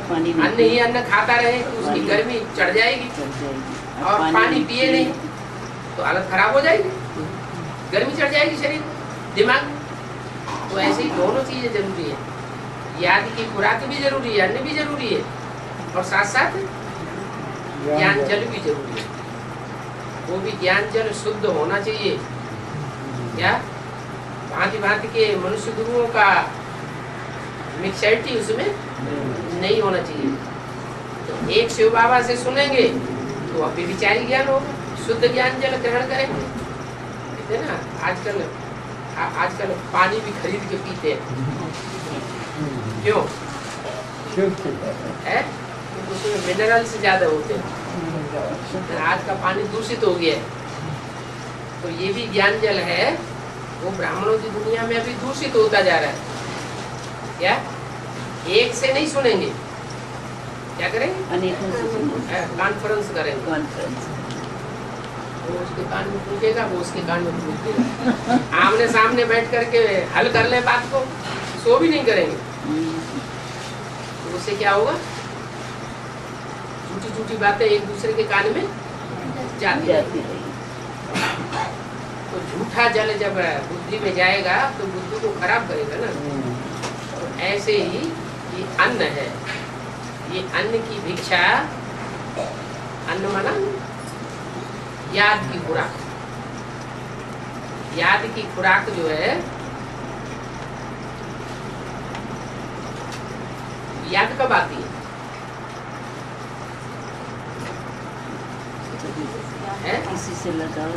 अन्न ही अन्न खाता रहे तो उसकी गर्मी चढ़ जाएगी, और पानी पिए नहीं तो हालत खराब हो जाएगी, गर्मी चढ़ जाएगी शरीर दिमाग। तो ऐसे ही दोनों चीजें जरूरी है, याद की खुराक भी जरूरी है, अन्न भी जरूरी है, और साथ साथ ज्ञान जल भी जरूरी है। वो भी ज्ञान जल शुद्ध होना चाहिए। क्या भांति भांति के मनुष्य गुरुओं का मिक्सरिटी उसमें नहीं होना चाहिए। तो एक शिव बाबा से सुनेंगे तो अब विचारी ज्ञान होगा, शुद्ध ज्ञान जल ग्रहण करेंगे। कहते ना आजकल पानी भी खरीद के पीते हैं, क्यों है? उसमें मिनरल्स ज्यादा होते हैं। आज का पानी दूषित हो गया है, तो ये भी ज्ञान जल है, वो ब्राह्मणों की दुनिया में अभी दूषित होता जा रहा है। क्या एक से नहीं सुनेंगे, क्या करेंगे? अनेकों से सुनेंगे। कॉन्फ्रेंस करेंगे। कॉन्फ्रेंस। वो उसके कान में पूछेगा, वो उसके कान में पूछेगा। आमने सामने बैठ करके हल कर ले बात को, सो भी नहीं करेंगे। तो उससे क्या होगा? झूठी झूठी बातें एक दूसरे के कान में जाती रहेगी। तो झूठा जल जब बुद्धि में जाएगा तो बुद्धि को खराब करेगा ना। तो ऐसे ही ये अन्न है, ये अन्न की भिक्षा, अन्न माना याद की खुराक। याद की खुराक जो है, याद कब आती है? किसी से लगाव,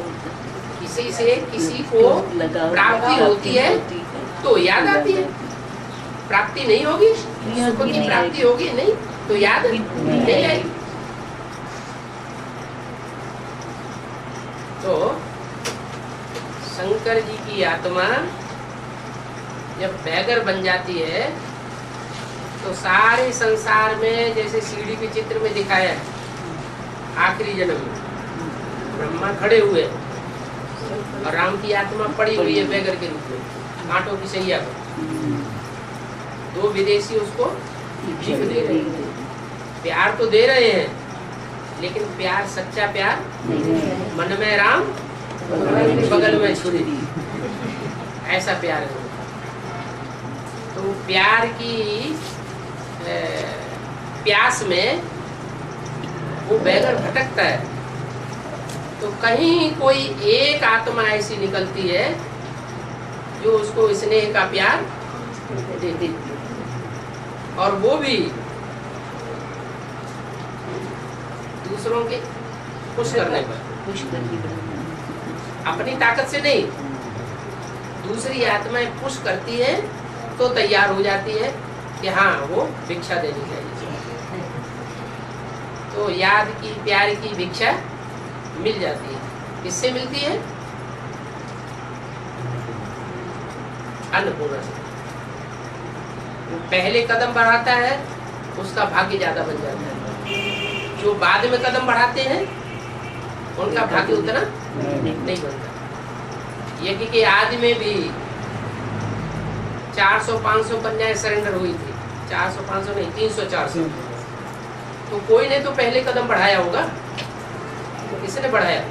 किसी से किसी को प्राप्ति होती है तो याद आती है। प्राप्ति नहीं होगी, सुख की प्राप्ति होगी नहीं तो याद नहीं आएगी। तो शंकर जी की आत्मा जब बैगर बन जाती है तो सारे संसार में, जैसे सीढ़ी के चित्र में दिखाया है, आखिरी जन्म में ब्रह्मा खड़े हुए और राम की आत्मा पड़ी हुई है बैगर के रूप में कांटों की सैया पर। दो विदेशी उसको भीख दे रहे हैं, प्यार तो दे रहे हैं, लेकिन प्यार सच्चा प्यार, मन में राम बगल में छुरी, ऐसा प्यार है। तो प्यार की प्यास में वो बैगर भटकता है। तो कहीं कोई एक आत्मा ऐसी निकलती है जो उसको स्नेह का प्यार दे देती है, और वो भी दूसरों के खुश करने पर, अपनी ताकत से नहीं, दूसरी आत्माएं पुश करती है तो तैयार हो जाती है कि हाँ वो भिक्षा देनी चाहिए। तो याद की प्यार की भिक्षा मिल जाती है। किससे मिलती है? अन्नपूर्णा से। पहले कदम बढ़ाता है उसका भाग्य ज्यादा बन जाता है, जो बाद में कदम बढ़ाते हैं उनका भाग्य उतना नहीं बनता। यज्ञ के आदि में भी 400-500 कन्याएं सरेंडर हुई थी, 400-500 नहीं, 300-400। तो कोई ने तो पहले कदम बढ़ाया होगा, किसने बढ़ाया?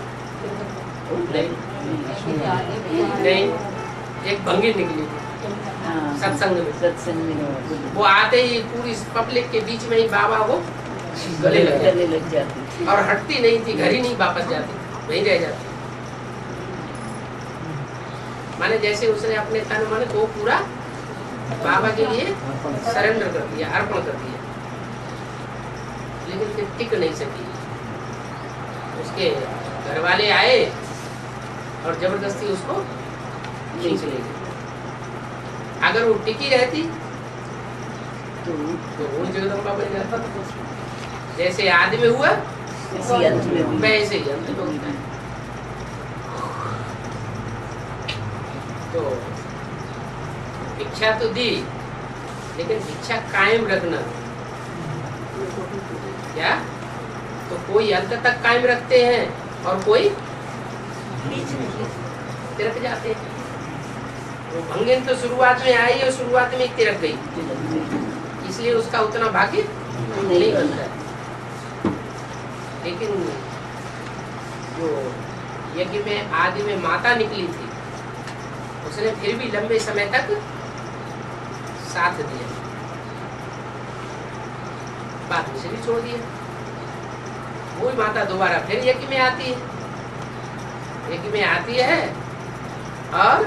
नहीं, एक भंगी निकली सत्संग में। वो आते ही पूरी पब्लिक के बीच में ही बाबा को गले लग जाती और हटती नहीं थी, घर ही नहीं वापस जाती, वहीं रह जाती। माने जैसे उसने अपने तन मन को पूरा बाबा के लिए सरेंडर कर दिया, अर्पण कर दिया, लेकिन फिर टिक नहीं सकी। उसके घर वाले आए और जबरदस्ती उसको नहीं चले गए। अगर वो टिकी रहती तो वो जगदम्बा बन जाता। जैसे आदि में हुआ वैसे ही अंत में होता है। तो भिक्षा तो दी, लेकिन भिक्षा कायम रखना क्या? तो कोई अंत तक कायम रखते हैं और कोई तिरक जाते हैं। वो भंगिन तो शुरुआत में आई और शुरुआत में तिरक गई, इसलिए उसका उतना भाग्य नहीं बनता है। लेकिन जो यज्ञ में आदि में माता निकली थी, उसने फिर भी लंबे समय तक साथ दिया, बाद में से भी छोड़ दिया। वही माता दोबारा फिर यज्ञ में आती है, यज्ञ में आती है और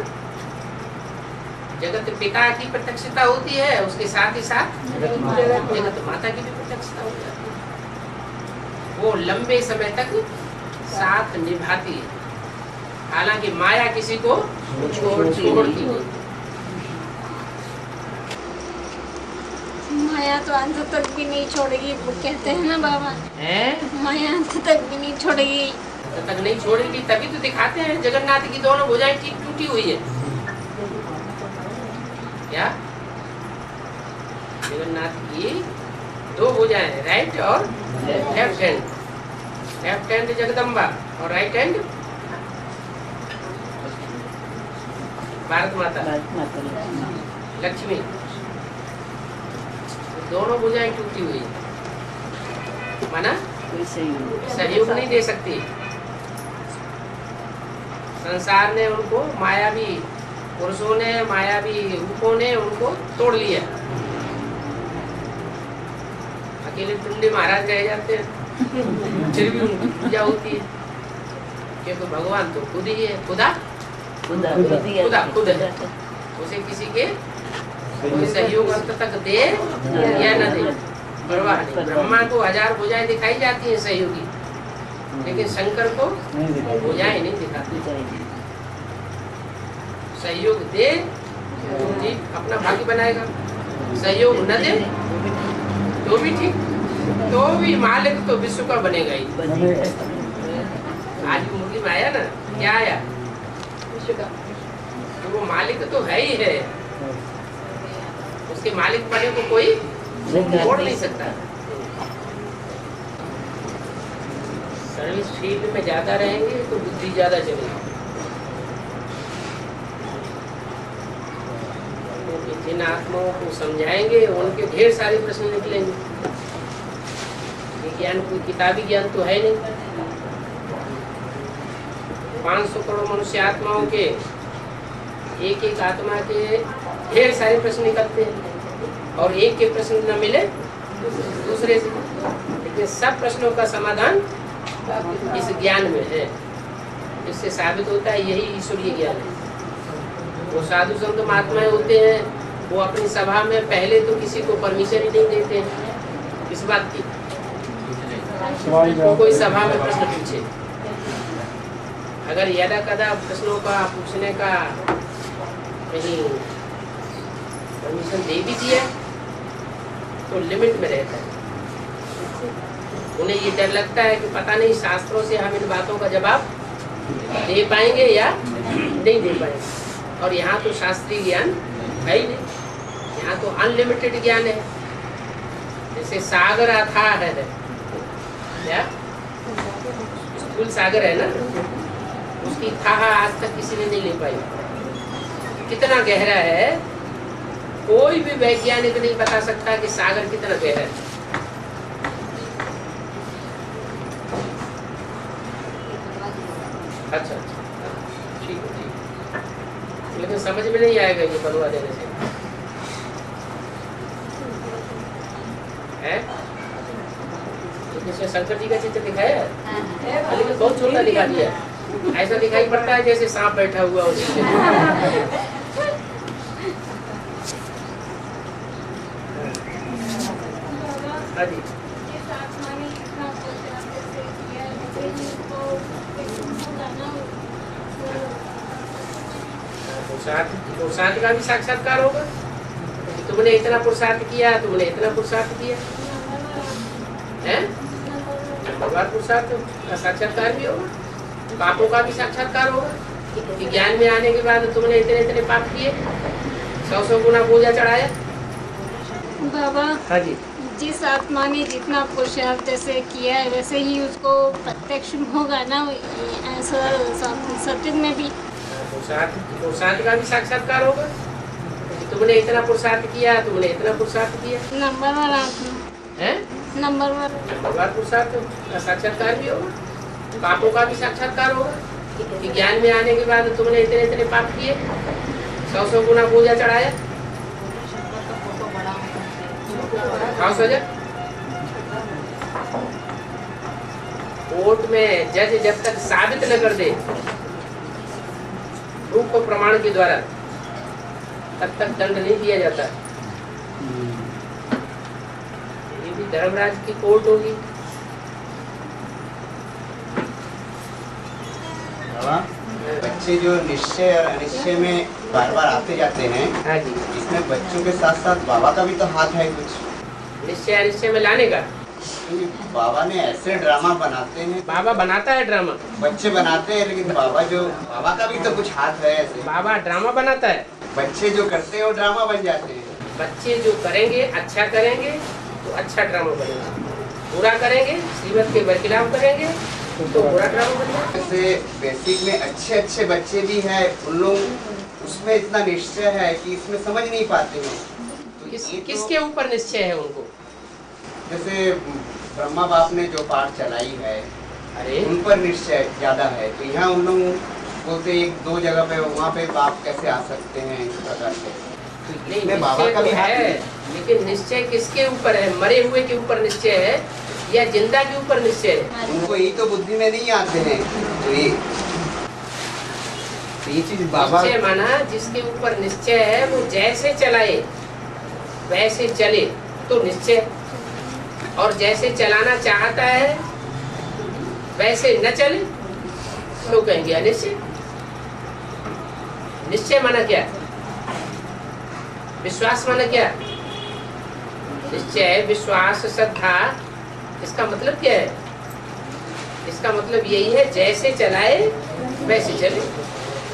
जगत पिता की प्रत्यक्षता होती है, उसके साथ ही साथ जगत माता की भी प्रत्यक्षता हो जाती है। वो लंबे समय तक साथ निभाती है, हालांकि माया किसी को छोड़ती नहीं। माया तो अंत तक भी नहीं छोड़ेगी, वो कहते हैं ना बाबा, हैं? माया अंत तक भी नहीं छोड़ेगी। जब तक नहीं छोड़ेगी तभी तो दिखाते हैं जगन्नाथ की दोनों भुजाएं ठीक टूटी हुई है। क्या जगन्नाथ की दो भुजाएं, राइट और left hand. Left hand Jagdamba और राइट हैंड भारत माता लक्ष्मी। दोनों भुजाएं टूटी हुई है, माना सहयोग नहीं दे सकती। संसार ने उनको, मायावी पुरुषों ने, मायावी रूपों ने उनको तोड़ लिया। अकेले टुंडे महाराज रह जाते हैं, फिर भी उनकी पूजा होती है, क्योंकि भगवान तो खुद ही है, खुदा खुद है। उसे किसी के कोई सहयोग अंत तक दे या न दे परवाह नहीं। ब्रह्मा को 1000 भुजाएं दिखाई जाती है सहयोगी, लेकिन शंकर को भुजाएं नहीं दिखाती। सहयोग दे तो ठीक अपना भाग्य बनाएगा, सहयोग न दे तो भी ठीक, तो भी मालिक तो विश्व का बनेगा ही। आज मुरली में आया ना, क्या आया? विश्व का। तो वो मालिक तो है ही है, उसके मालिक बने को कोई छोड़ नहीं सकता। सर्विस फील्ड में ज्यादा रहेंगे तो बुद्धि ज्यादा चलेगी। जिन आत्माओं को समझाएंगे उनके ढेर सारे प्रश्न निकलेंगे। ये ज्ञान कोई किताबी ज्ञान तो है नहीं। 500 करोड़ मनुष्य आत्माओं के एक एक आत्मा के ढेर सारे प्रश्न निकलते हैं, और एक के प्रश्न न मिले दूसरे से, लेकिन सब प्रश्नों का समाधान इस ज्ञान में है। इससे साबित होता है यही ईश्वरीय ज्ञान है। वो साधु संत महात्माएं होते हैं, वो अपनी सभा में पहले तो किसी को परमिशन ही नहीं देते हैं इस बात की, तो कोई सभा में प्रश्न पूछे। अगर यदा कदा प्रश्नों का पूछने का कहीं परमिशन दे भी दिया तो लिमिट में रहता है। उन्हें ये डर लगता है कि पता नहीं शास्त्रों से हम इन बातों का जवाब दे पाएंगे या नहीं दे पाएंगे। और यहाँ तो शास्त्रीय ज्ञान है ही नहीं, यहाँ तो अनलिमिटेड ज्ञान है। जैसे सागर अथाह है, क्या स्थूल सागर है ना, उसकी थाह आज तक किसी ने नहीं ले पाई। कितना गहरा है कोई भी वैज्ञानिक नहीं बता सकता कि सागर कितना गहरा है। अच्छा ठीक है, ठीक, लेकिन समझ में नहीं आएगा ये बनवा देने से है। इसमें शंकर जी का चित्र दिखाया है, लेकिन बहुत छोटा दिखा दिया है। ऐसा दिखाई पड़ता है जैसे सांप बैठा हुआ उसमें। पुरुषार्थ का भी साक्षात्कार होगा। तुमने इतना पुरुषार्थ किया, तुमने इतना पुरुषार्थ किया है, भगवान पुरुषार्थ का साक्षात्कार भी होगा। पापों का भी साक्षात्कार होगा कि ज्ञान में आने के बाद तुमने इतने इतने पाप किए, 100 गुना पूजा चढ़ाया। बाबा हाँ जी, जिस आत्मा ने जितना पुरुषार्थ जैसे किया है वैसे ही उसको प्रत्यक्ष होगा ना, ऐसा सत्युग में भी पुरुषार्थ का भी साक्षात्कार होगा। तुमने इतना पुरुषार्थ किया, तुमने इतना पुरुषार्थ किया। नंबर 1 आत्मा है, नंबर 1 भगवान पुरुषार्थ का साक्षात्कार भी होगा। पापों का भी साक्षात्कार होगा कि ज्ञान में आने के बाद तुमने इतने इतने पाप किए, 100 गुना पूजा चढ़ाया। कोर्ट में जज जब तक साबित न कर दे रूप प्रमाण के द्वारा, तब तक दंड नहीं दिया जाता। ये भी धर्मराज की कोर्ट होगी। बच्चे जो निश्चय और अनिश्चय में बार बार आते जाते हैं, हाँ जी, इसमें बच्चों के साथ साथ बाबा का भी तो हाथ है कुछ। निश्चय अनिश्चय में लाने का। बाबा ने ऐसे ड्रामा बनाते हैं। बाबा बनाता है ड्रामा? बच्चे बनाते हैं, लेकिन बाबा का भी तो कुछ हाथ है ऐसे। बाबा ड्रामा बनाता है? बच्चे जो करते हैं वो ड्रामा बन जाते हैं। बच्चे जो करेंगे, अच्छा करेंगे तो अच्छा ड्रामा बनेगा, बुरा करेंगे, श्रीमत के बरखिलाफ करेंगे तो बुरा ड्रामा बनेगा। जैसे बेसिक में अच्छे अच्छे बच्चे भी हैं, उन लोग उसमें इतना निश्चय है कि इसमें समझ नहीं पाते हैं। तो किसके ऊपर निश्चय है उनको? जैसे ब्रह्मा बाप ने जो पाठ चलाई है, अरे उन पर निश्चय ज्यादा है। तो यहाँ उन लोग बोलते एक दो जगह पे वहाँ पे बाप कैसे आ सकते हैं इस प्रकार से। नहीं, बाबा का भी है, लेकिन निश्चय किसके ऊपर है? मरे हुए के ऊपर निश्चय है या जिंदा के ऊपर निश्चय है? उनको यही तो बुद्धि में नहीं आते हैं। तो ये चीज बाबा निश्चय माना जिसके ऊपर निश्चय है वो जैसे चलाए वैसे चले तो निश्चय, और जैसे चलाना चाहता है वैसे न चले तो कहेंगे अनिश्चय। निश्चय माना क्या? विश्वास माना क्या? निश्चय, विश्वास, श्रद्धा, इसका मतलब क्या है? इसका मतलब यही है जैसे चलाए वैसे चले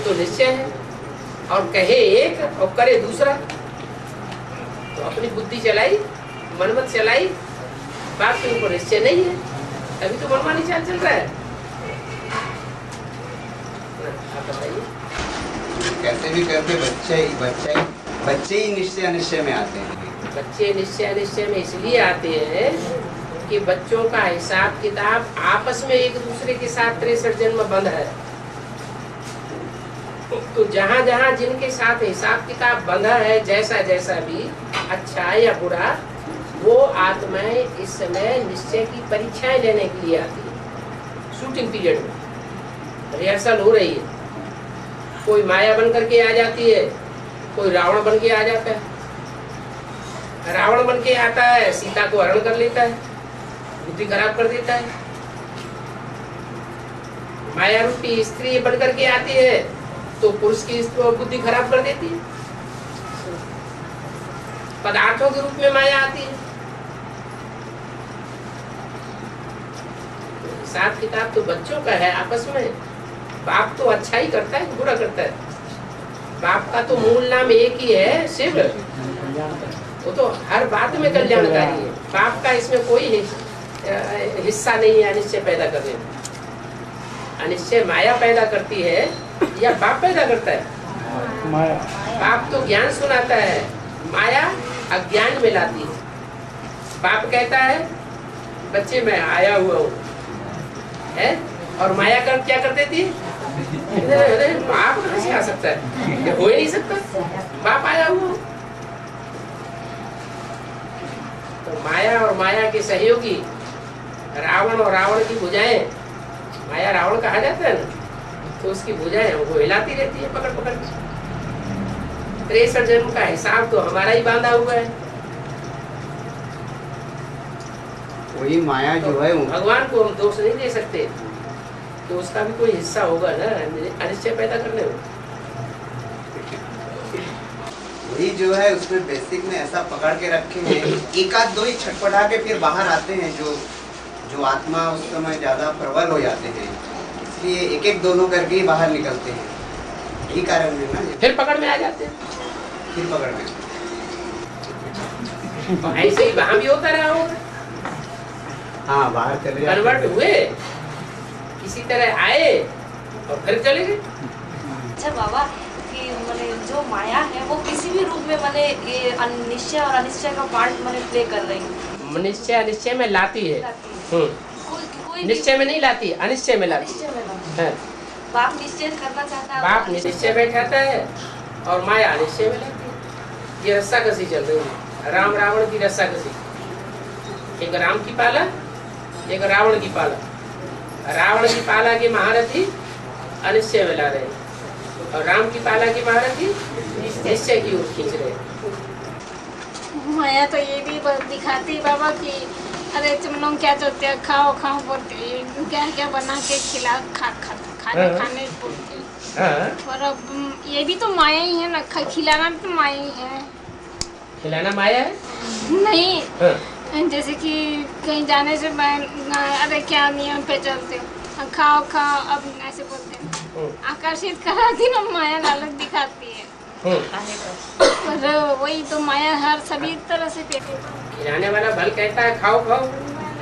तो निश्चय है, और कहे एक और करे दूसरा तो अपनी बुद्धि चलाई, मनमत चलाई, बाप के ऊपर निश्चय नहीं है, अभी तो मनमानी चाल चल रहा है। आप बताइए। कैसे भी करके बच्चे ही निश्चय अनिश्चय में आते हैं। बच्चे निश्चय अनिश्चय में इसलिए आते हैं कि बच्चों का हिसाब किताब आपस में एक दूसरे के साथ 63 जन्म बंद है। तो जहाँ जहाँ जिनके साथ हिसाब किताब बंधा है, जैसा जैसा भी अच्छा या बुरा, वो आत्माएं इस समय निश्चय की परीक्षाएं लेने के लिए आती है। शूटिंग पीरियड में रिहर्सल हो रही है, कोई माया बन करके आ जाती है, कोई रावण बन के आ जाता है। रावण बन के आता है, सीता को हरण कर लेता है, बुद्धि खराब कर देता है। माया रूपी स्त्री बन करके आती है तो पुरुष की बुद्धि खराब कर देती है। पदार्थों के रूप में माया आती है। हिसाब किताब तो बच्चों का है आपस में। बाप तो अच्छा ही करता है, बुरा करता है? बाप का तो मूल नाम एक ही है, शिव। वो तो हर बात में कल्याणकारी है। बाप का इसमें कोई हिस्सा नहीं है अनिश्चय पैदा करने में। अनिश्चय माया पैदा करती है या बाप पैदा करता है? माया। बाप तो ज्ञान सुनाता है, माया अज्ञान में लाती है। बाप कहता है बच्चे मैं आया हुआ हूँ, है, और माया कर क्या कर देती है? अरे बाप कहाँ से आ सकता है? ये हो ही नहीं सकता, बाप आया हुआ। तो माया और माया के सहयोगी रावण और रावण की भुजाएं, माया रावण कहा जाता है ना, तो उसकी भुजाएं वो हिलाती रहती है पकड़ पकड़ के। 63 जन्म का हिसाब तो हमारा ही बांधा हुआ है। वही माया जो है भगवान को हम दोष नहीं दे सकते, तो उसका भी कोई हिस्सा होगा ना अनिश्चय पैदा करने में। वही जो है उसमें बेसिक में ऐसा पकड़ के रखे हैं, एक आध दो ही छटपटा के फिर बाहर आते हैं, जो आत्मा उस समय ज्यादा प्रबल हो जाते हैं, इसलिए एक एक दोनों करके ही बाहर निकलते हैं। यही कारण है ना, फिर पकड़ में आ जाते हैं। फिर पकड़ में ऐसे ही वहां भी होता रहा होगा। हाँ, बाहर चले जाते कन्वर्ट हुए, किसी तरह आए और फिर चले गए। अच्छा बाबा, कि माने जो माया है वो किसी भी रूप में माने ये निश्चय और अनिश्चय का पार्ट माने प्ले कर रही है। निश्चय अनिश्चय में लाती है। कोई निश्चय में नहीं लाती, अनिश्चय में लाती है। बाप निश्चय करना चाहता है, बाप निश्चय बैठाता है और माया अनिश्चय में लाती है। ये रस्सा कसी चल रही है, राम रावण की रस्सा कसी। एक राम की पाला, एक रावण की पाला। रावण की पाला के महारथी अनिश्चय में ला रहे हैं और राम की पाला के महारथी निश्चय की ओर खींच रहे हैं। माया तो ये भी दिखाती है बाबा कि अरे तुम लोग क्या चाहते हैं, खाओ खाओ बोलते, क्या क्या बना के खिला खाने बोलते। और अब ये भी तो माया ही है ना, खिलाना भी तो माया ही है। खिलाना माया है? नहीं, जैसे कि कहीं जाने से अरे क्या नियम पे चलते हो, खाओ खाओ, अब ऐसे बोलते हैं। आकर्षित कराती ना माया लालच दिखाती है, पर वही तो माया हर सभी तरह से पेट खिलाने वाला भल कहता है खाओ खाओ,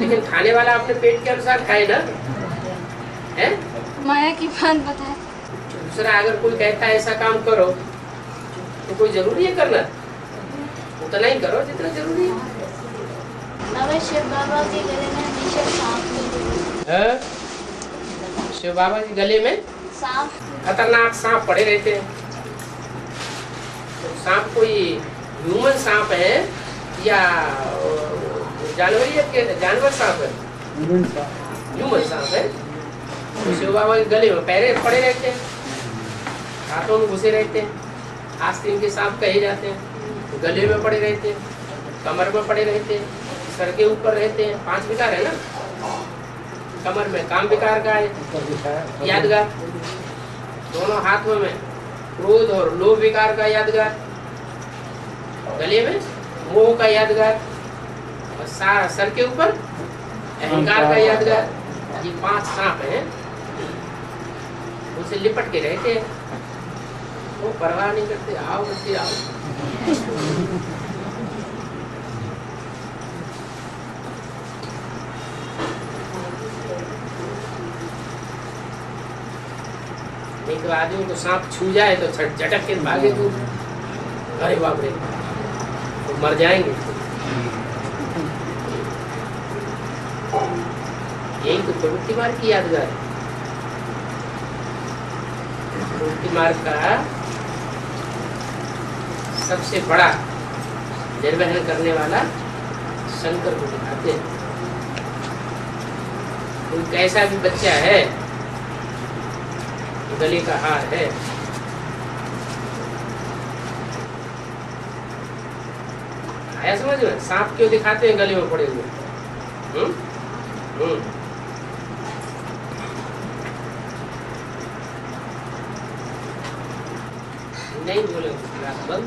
लेकिन खाने वाला अपने पेट के अनुसार खाए ना, है? माया की बात बताए। दूसरा अगर कोई कहता है ऐसा काम करो तो कोई जरूरी है करना, उतना ही करो जितना जरूरी है। शिव बाबा के गले में हमेशा सांप है? शिव बाबा के गले में सांप खतरनाक सांप पड़े रहते हैं। तो सांप कोई ह्यूमन सांप है या जानवर सांप है? ह्यूमन सांप है। तो शिव बाबा के गले में पैरे पड़े रहते हैं, हाथों में घुसे रहते हैं, आस्तीन के सांप कहे जाते हैं। तो गले में पड़े रहते हैं, कमर में पड़े रहते हैं, सर के ऊपर रहते हैं। 5 विकार है ना, कमर में काम विकार का है यादगार, दोनों हाथों में क्रोध और लोभ विकार का यादगार, गले में मोह का यादगार, और सर के ऊपर अहंकार का यादगार। ये 5 सांप हैं, उनसे लिपट के रहते हैं, वो परवाह नहीं करते, आओ बच्चे आओ। नहीं तो आदमी को सांप छू जाए तो झटक के भागे तो अरे बाप रे, तो मर जाएंगे। यही तो प्रवृत्ति मार्ग की यादगार है। प्रवृत्ति मार्ग का सबसे बड़ा निर्वहन करने वाला शंकर को दिखाते हैं। कोई कैसा भी बच्चा है, गले का हार है, आया समझ में? सांप क्यों दिखाते हैं गले में पड़े हुए? नहीं बोले बंद।